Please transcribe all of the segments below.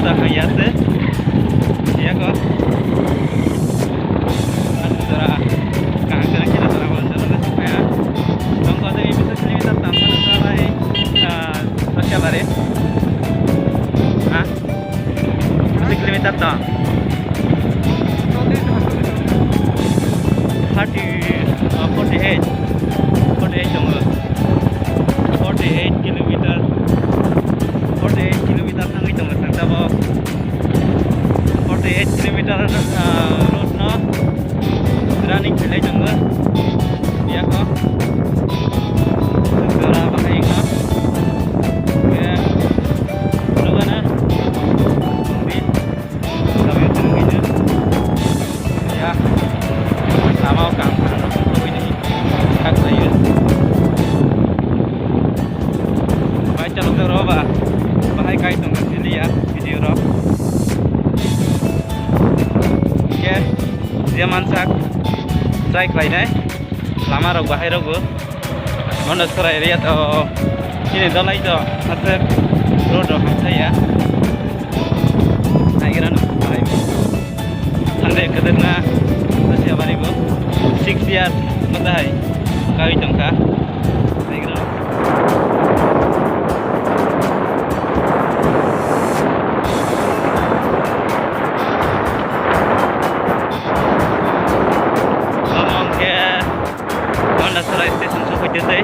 sudah hayase ya kok saudara kehadiran kita telah menjalankan supaya tongkol ini bisa selimitan tanpa selai sosial hari masih kilometer tak 48 dong 48 kilometer tangi dong sang 48 kilometer road no running pelai dong ya kok segera pakai no ya mana di kami tunggu ya sama kang ini kak saya baik chalo karo ba bahai kai tong sili ya video ro ke dia mansak try klai nai lama ro bahai ro go mana sora area to ini dalai to atar road ro hamsa ya airan bahai ande kaderna tasya bari go 6 years madai kai tong ka airan station सफैदोंसै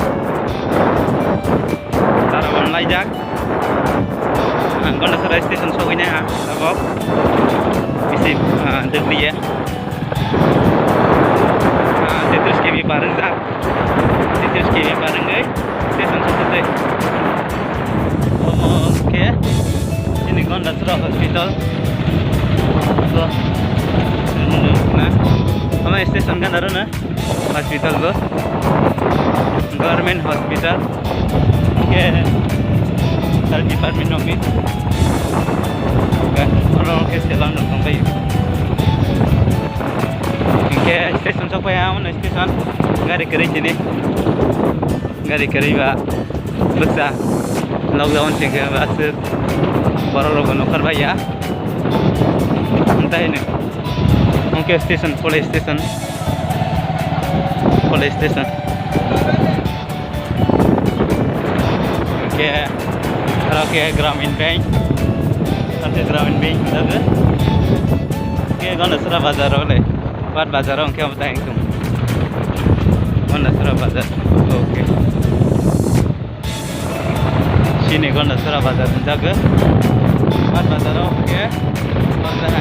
ताराबान लाइजाक गन्डासरा station सहैनाय हा दाबाव एसे दोग्लिया 33 km बारंजाक 33 km बारंगै स्टेशन सफैदों ओके ini गन्डासरा hospital nah sama station kan ada na hospital go government hospital ke health department office kan orang ke selan sampai ke station sampai mana station gari kerja ni gari kerja baksa lockdown sehingga bahasa baru orang kerja ya entah ini mungkin station police station oke Gramin Bank nanti Gramin Bank ada oke Gandasara Bazar oleh buat bazar orang kau bertanya itu Gandasara Bazar oke sini Gandasara Bazar menjaga buat bazar oke bazar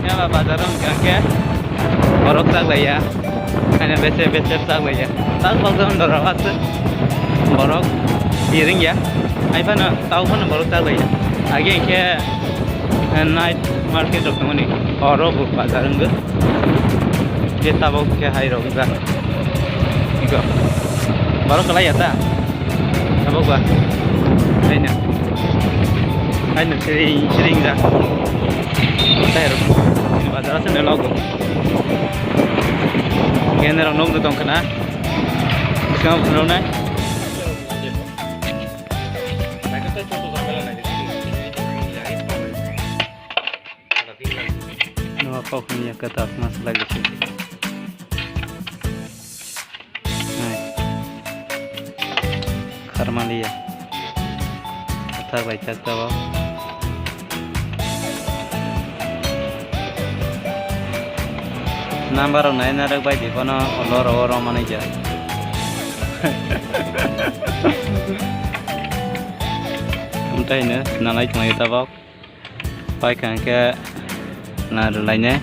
ya bazar orang kau borok tak lah ya hanya beser tak lah ya tak kalau orang rasa borok piring ya apa na tahu kan borok tak lah ya lagi ke night market dok ni orang bazar enggak kita bawa ke high road enggak ikut borok kalau ya tak apa gua ini sering enggak high road ini bazar sana logo Kena orang nom tu tong kena, sekarang belum naik. Nama kau punya kata mas lagi tu. Naik, Karmalia, kata baca tahu. Number of 9 narak by the Kono or manager. Container, Nalai Mayatavok, Paikanka, Naduline.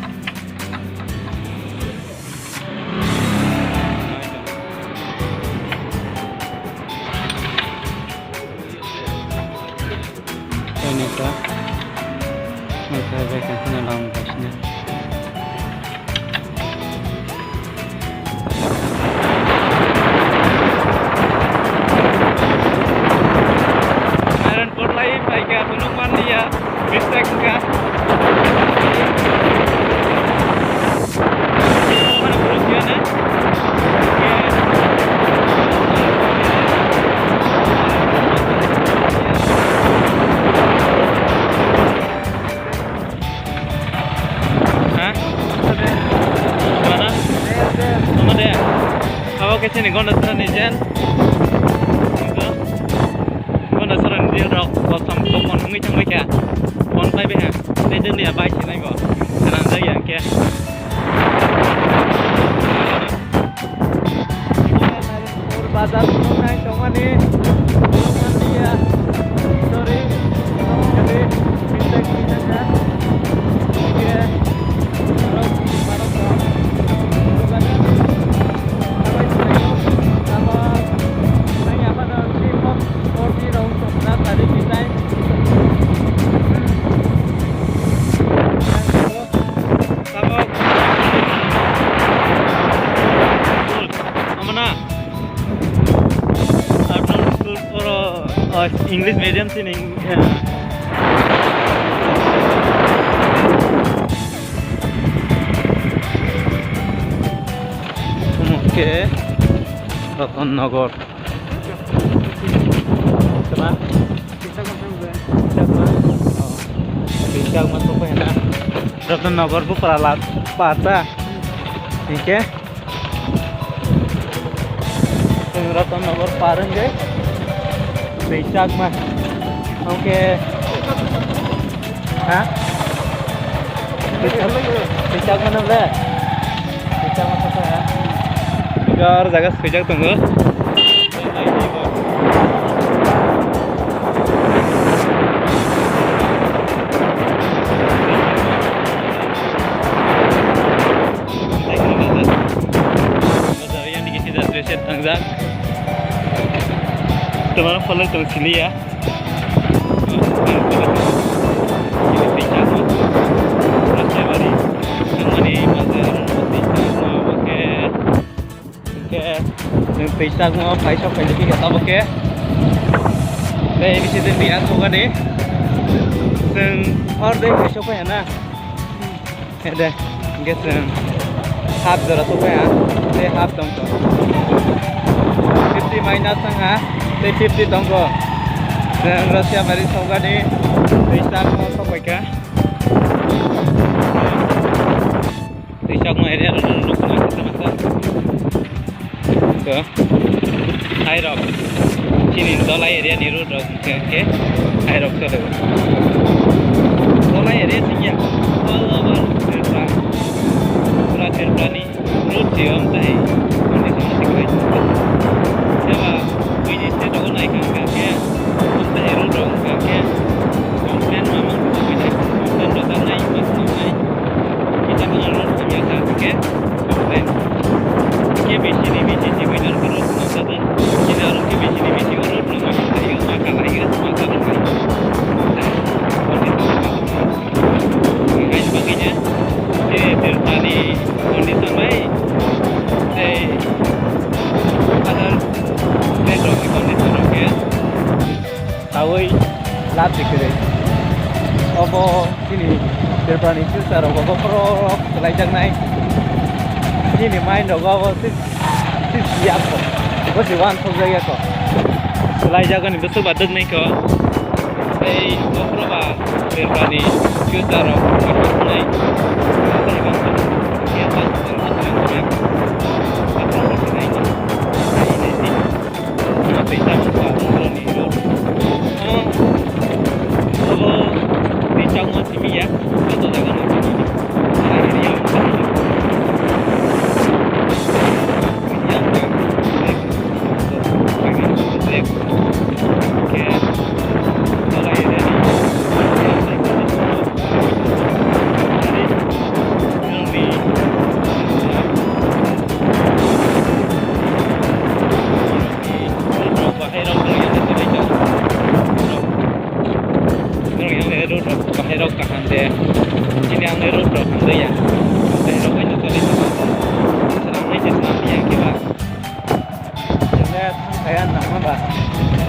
Tonica, okay, I can along the sini kau nak seran ijen, kau nak seran ijen rok kau sam kau pon hungi cang baik ya, pon pai beha, ni dia baik sini kau, seran dah yang kia. Bazar naik cuma ni, dia, sorry, jadi kita ya, oke, English medium sini. Oke, Ratnanagar. Coba. Bisa masuk ke sana. Ratnanagar bu peralat pata. Oke. Ratnanagar pareng deh. Becak mah, oke, hah? Becak mana boleh? Becak mana saya? Jar jaga becak tunggu. Yang dikasih dari reset tangzak. Teman follow terus sini ya. Ini pecah tu. Rasa bari. Ini bazar oke. Yang pecah mau paisa paisa kita oke. Ini sih dia suka deh. Sen order paisa apa ya na? Ada. Gesen. Half jara suka ya. Saya half dong tu. 50 minus sangat. 50 tonggo, dan Rusia mari sauga ni, Rusia mau apa kah? Rusia mau area dulu nak kita so, high rock, sini dollar area ni road ke, high rock tu. Dollar area sini ya, all over terpa, pura terpa ni road siam tadi, ni sama sekali. Siapa? Ini saya doa naik ke, untuk hero dong ke, konten memang kita konten datang naik, masuk naik, kita mengalur kebiasaan ke, konten, ke besi ni winner terus nonton, kita harus ke besi ni urut, nama kita yang makan lagi, makan lagi, guys baginya, tertani kondisi baik, ada di kondisi roket, awal lap dikira. Obo sini terpani susah rogo pro selai jang naik. Sini main rogo sis siap kok. Kau siwan saja ya kok. Selai jaga ni besar badan naik kok. GoPro bah terpani susah rogo naik. Selai bang. Dia pas naik. Pecah muka umroh ni road. Kalau pecah muka sini ya, betul jangan macam ni. Hari ni yang okay. Kalau ini ni,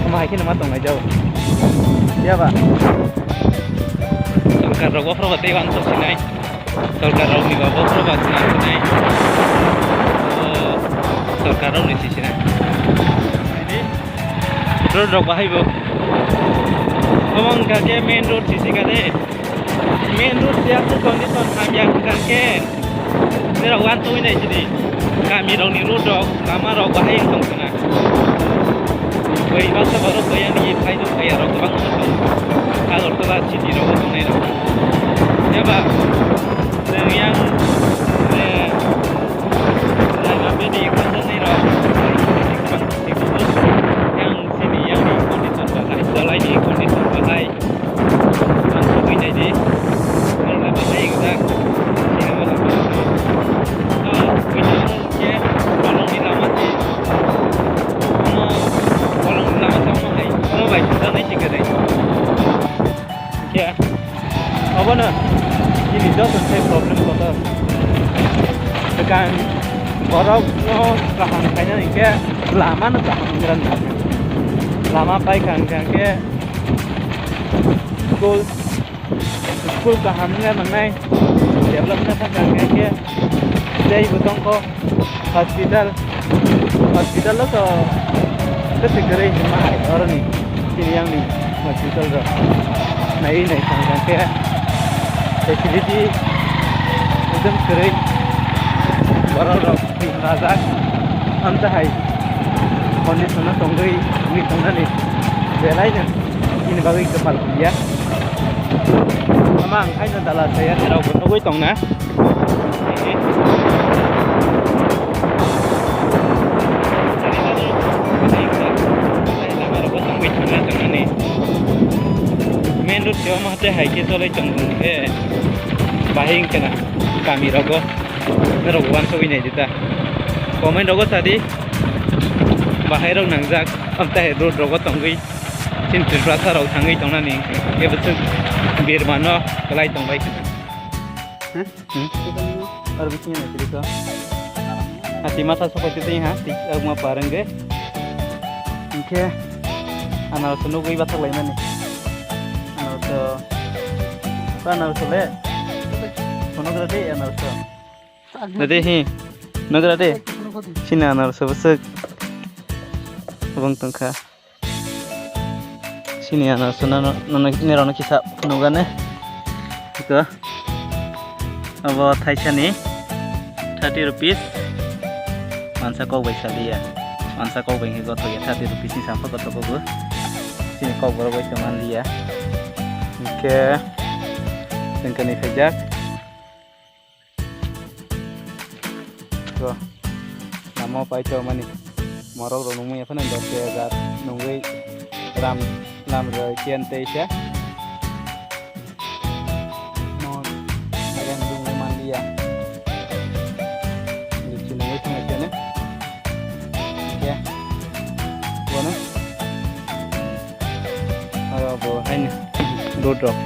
Makin nama tong jauh, ya pak. Sarkar rogo probati wan so sinai, sarkar rogo ni rogo probati sinai. Oh, sarkar rogo ni sinai. Ini road rogo hai bo. Omong kake main road sisi kade. Main road siap tu kondisi ham yang kake. Nero wan tu ini jadi kami rong ni rodok lama rok bahaya tong kana. Bai masa baru bayang di pai tu kaya rok bang tu. Kalau tu lah citi rok tong nero. Ya ba. Yang lama bedi kata nero. Yang sini yang di kondisi bahaya, selain di kondisi bahaya. Masuk ini jadi kalau lah bahaya kita. Apa na? Ini dah selesai problem kita. Tekan orang no kahang kaya ni ke lama na kahang geran. Lama pai kahang ke school kahang ni mana? Development kahang ke jadi betul ko hospital lo to segera ini mahal orang ni ini yang ni hospital ro. Naik kahang ke facility एकदम करें बराबर तीन राजा अंत है condition तंगई नी तंगनी बेलायनो इन बागै कपाल गैया मा ओंखायनो दाला साया रावबो नगै दंना main road siapa mah teh hai ke solai tanggung ke bahing kena kami rogo rogoan so ini kita komen rogo tadi bahai rog nangjak amta he road rogo tanggui sin trasa rog tanggui tongna ni ke betul bir mano kelai tongbai kita और बिचnya nanti itu hati mata seperti itu ha ti ma parengge oke anal sunu goi batak lain nih anal sole Nograde anarso. Nade hi. Nograde. Sini anarso besek. Abang tengka. Sini anarso nana nerona kisah nogane. Itu. Abo thaisa ni 30 rupees. Mansa kau baisa dia. Mansa kau bengi goto ya 30 rupees ni sampai goto ko. Sini kau baru baisa man dia. Oke. Tengkani sejak. Nama pai cow mani morok ro nungui apa nanda segar nungui ram ram ro kian teisha no agan nungui mandia lucu nungui tengah kian ya bona ayo bo hain dodok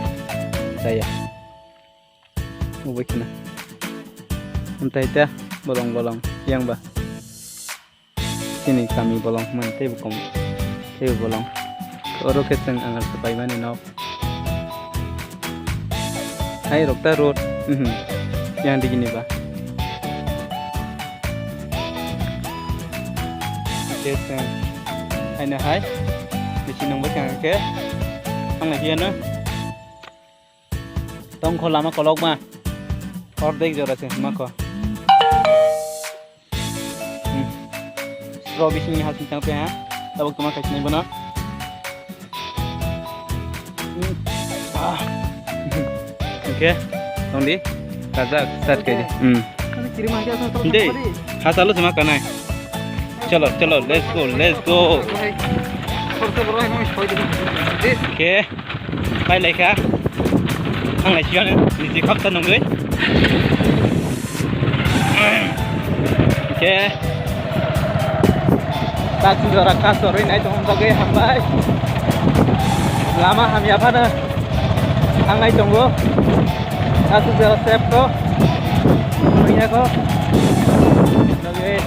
saya mau bikin entah itu bolong-bolong yang bah sini kami bolong mantai bukan teu bolong orang keteng angal sepai mana nau hai rokta road yang di gini bah keteng hai di sini nunggu kang ke ang lagi na tong ko lama kolok mah ordek jora sih mako Robi sini hasil tang pe ha tabak tuma kasih ni bana oke tong di kaza start kiri kirim aja deh hasil lu sama kana chalo let's go oke bye like ha ang lai sian ni si khap tan ngai oke tak sudah kasar ini itu sebagai hambai lama ham ya pada angai tunggu satu sudah save kok punya kok sebagai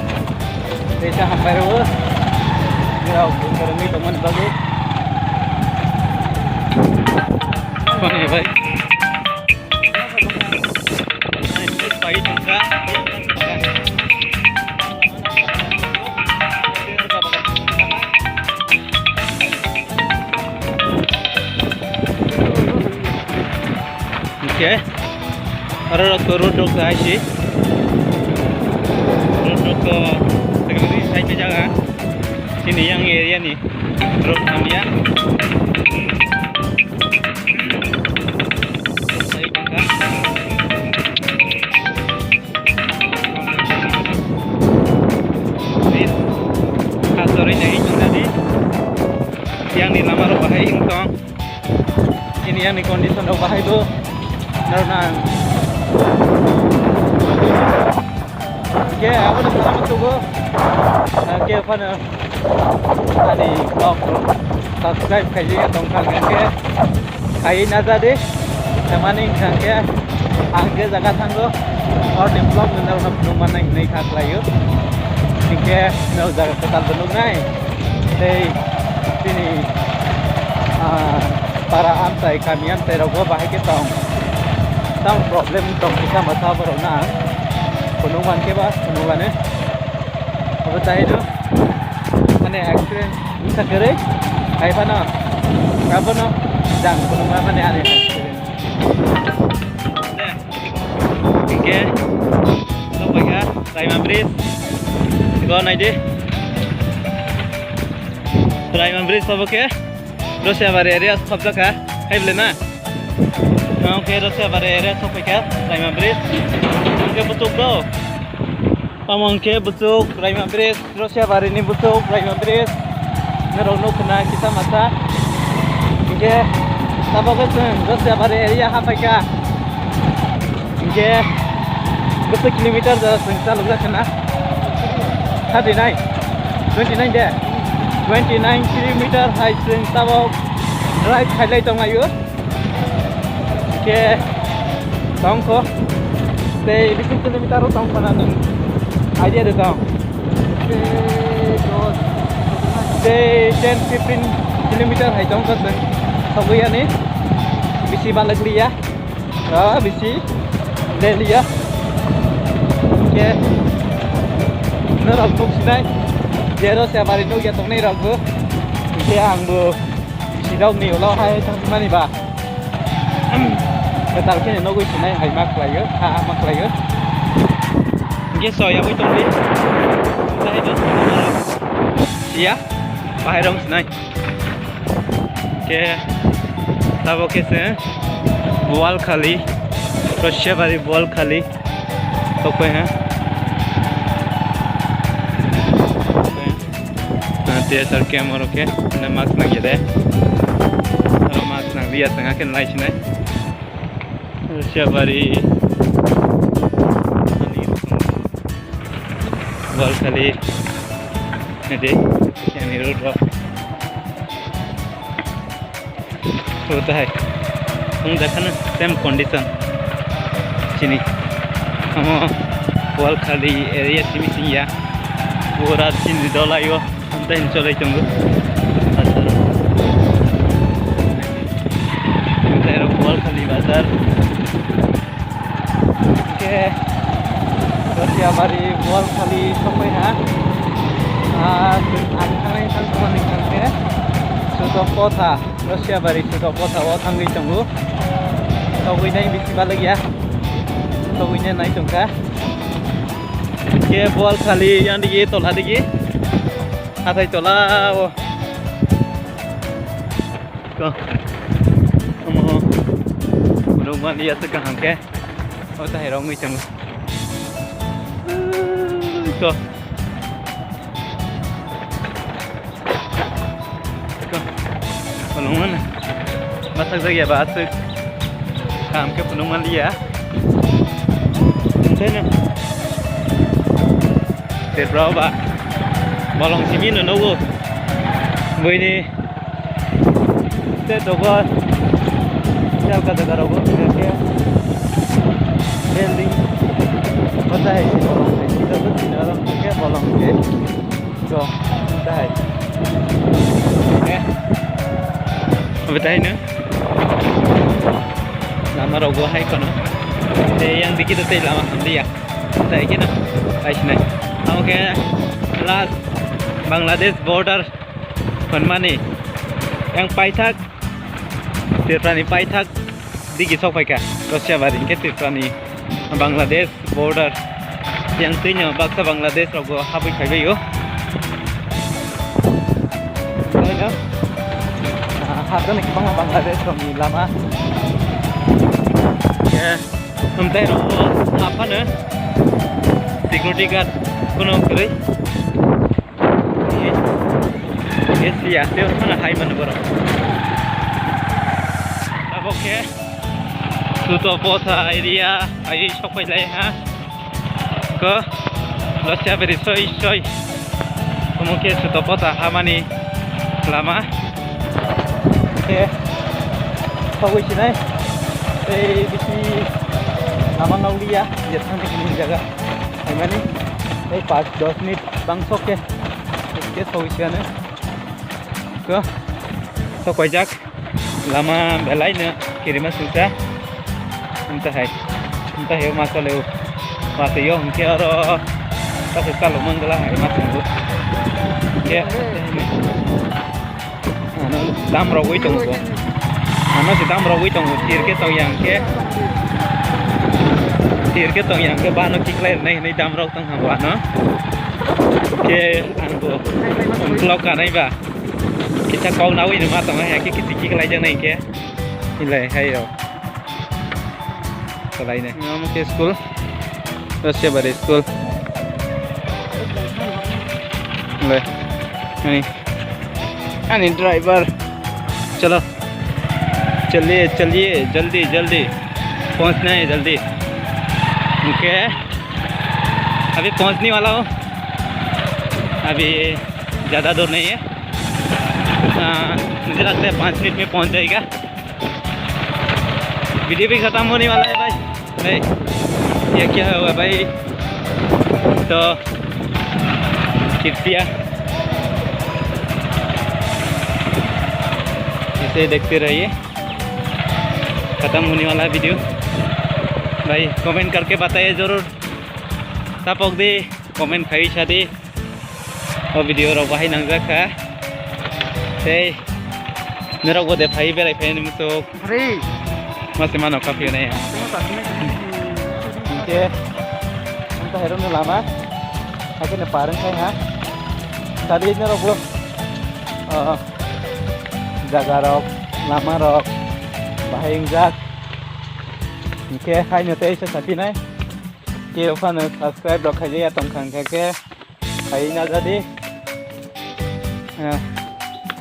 desa hambai ru Grau keremi teman bagi Baik baik baik juga oke, ada road ke aja. roko sekarang ini saya jaga sini yang area nih road kami ya saya bangga ini kantornya ini tadi yang di lama roh bahaya ingtong ini yang di kondisi roh bahaya itu karena oke aku udah selamat tunggu oke apa nih tadi vlog subscribe kayak dong kan oke kayak aja deh temanin kan ke angge jaga tanggo और develop में ना हम मन नहीं खाक लायो ठीक है ना जगह total benung नहीं ते sini para amsai kami amsai rogo bahaya kita tang problem tong kita masa berona penuman ke bas penuman apa tahu itu mana accident bisa kere apa na apa na jang penuman mana ada accident oke so baga Raima Bridge go naik deh Raima Bridge apa ke Rusia bar area सब जगह है बोले ना oke Rusia bar area सब के Raima Bridge oke betul bro pamongke betul Raima Bridge Rusia bar ini betul Raima Bridge ngerono kena kita masa oke apa betul Rusia bar area apa ke oke betul kilometer dah sengkal udah kena 29 deh 29 kilometer hai sing tabok right khailai tong ayu ke tongko te 20 kilometer tong panan idea de tong te 10-15 kilometer hai tong ka sing sabuya ni bisi balag liya bisi le liya ke nerok sinai Jero siapa hari itu kita nih ragu, dia anggu sidau nih ulah hai tang mana ba, kita kini nogo sinai hai mak lagi, mak lagi, dia soya itu nih, saya itu, iya, bahaya dong sinai, ke, tahu kesen, bual kali, terus siapa hari bual kali, toko ya. Nanti asal kamera ke, na mask lagi deh. Kalau mask nang lihat tengah kan light nih. Siapa hari bal kali, nanti yang ini road. Hoता है, हम देखा ना same condition sini. हम bal kali area sini sih ya. पूरा sini dola yo. Kita enjoy tunggu. Kita erupol kali bazar. Oke. Rusia bari bol kali sampai ha. Angkang yang teman ikan ke. Sudah kota. Rusia bari sudah kota. Wah tanggi tunggu. Tahu ini bisi balik ya. Tahu ini naik tunggu. Oke bol kali yang di tol ada lagi. Atai tola wo ko mo rumah lihat sekarang ke oh tak herong macam ko penuman masak lagi ya bahas kam ke penuman lihat sana terberapa bolong sini nunggu, begini, saya tunggu, siapa kata karago, ya, building, apa है bolong sini, kita tuh di dalam juga bolong sini, so, apa है, apa tahu ini, nama rogo hai kono, yang dikit itu lama dia, tahu gini, baik nih, oke, last Bangladesh border Konmani yang Paitak Tirtani Paitak di Gisok Paika Rusia baring ke Tirtani Bangladesh border yang tanya bangsa Bangladesh rogo habi kaibe yo tanya harga nih bangsa Bangladesh rogi lama ya entah rogo apa nih security guard kuno kiri yes ya dia mana hai mana bro अब okay सुतो पोथा area I सफैलाय हा को लसिया बेरि सय कमुके सुतो पोथा हामानि लामा के सवैसिनाय ए बिसि लामा नावलिया जेथानि किनि जागा हायमानि ए 5-10 मिनिट बांसके के सवैसियानो को सकायजाक lama belainya kirim susah entah ya masalah itu masih yo mungkin orang tapi kalau manggalah masih itu ya anu dam rawui tunggu anu si dam rawui tunggu tir ke tong yang ke bano kiklair nih dam raw tong hawa no ke anggo blok kanai ba kita kau nawi rumah tengah ya kita sikit lagi jangan ke nilai hayo selain ini mau ke school terus ya pada school ले नहीं driver चलो चलिए चलिए जल्दी जल्दी पहुंचना है जल्दी ओके अभी पहुंचने वाला हूँ अभी ज़्यादा दूर नहीं है मुझे लगता है 5 मिनट में पहुंच जाएगा वीडियो भी ख़त्म होने वाला है भाई ये क्या हुआ भाई तो कृपया इसे देखते रहिए ख़त्म होने वाला वीडियो भाई कमेंट करके बताइए ज़रूर तापक दी कमेंट खाई शादी और वीडियो रो बाहाय नांजाखा ते नरक गोदे भाई बेराय फैन मुसो फ्री मासे मानो काफी नहीं है ओके हम हेरो न लामा आके न पारन खाय हा tadi nero bro jaga rok lama rok bahayang jak oke hai nyote isa sapi nai ke ofan subscribe rok aja ya tongkang ke hai na jadi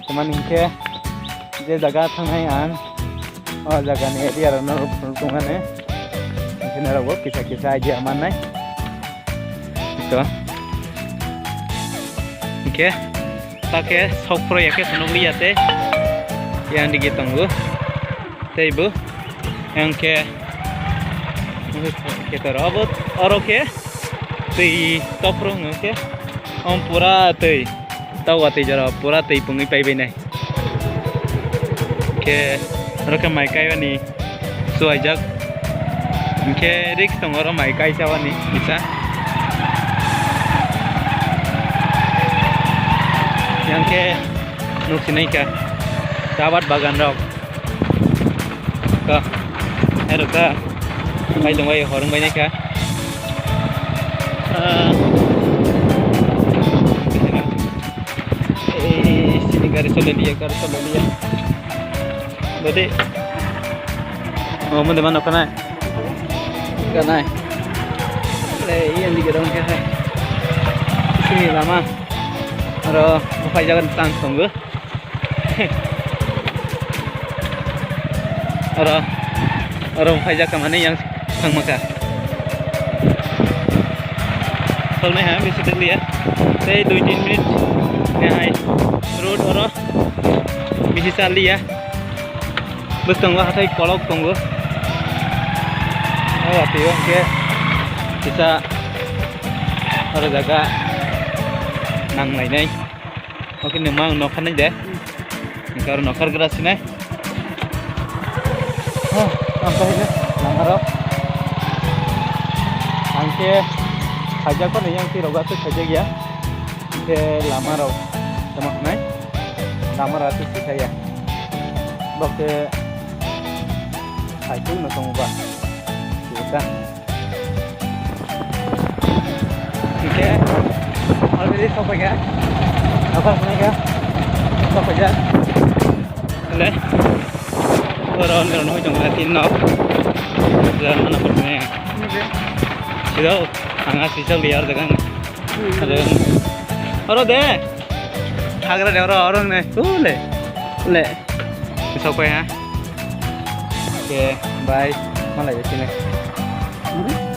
teman ke je jaga thangai an jaga ne area ro tungan ne kena ro kisah-kisah aja aman nai itu oke pakai sok proyek ke sono lihat yang digitunggu ibu yang ke kita robot oke ti toprong oke om pura ti tahu ati jara pura ti pungi pai benai oke roka mai kai wani suajak oke riks tongoro mai kai cawani bisa yang ke nusinai ka sahabat bagan rok ka hero ka bai dongbai horong bai ka sini garis sole liya jadi oh mun de mano kana le yang digerong ke hai sini lama aro mufai jagan tang tunggu aro mufai jaga mana yang sang maka soalnya ha bisa dilihat saya 2-3 menit ya hai road aro bisa sali ya betul nggak hatai kolok tunggu oh hati oke bisa aro jaga nang này đây oke nemang no khan deh karo no kar grasi nai sampai ini langarok angke haja ko yang ti roga tu saja ya ke lama ro temak nai lama ratu saya bokte hai tu no tong ba kita Oke. Already sampai ya. Apa namanya? Sampai ya. Boleh. Orang-orang mau jom latihan nak. Jalan mana pergi? Sudah, hangat bisa liar dengan. Ada. Orang deh. Agar ada orang nih. Boleh. Boleh. Sampai ya. Oke, bye. Malah ya sini.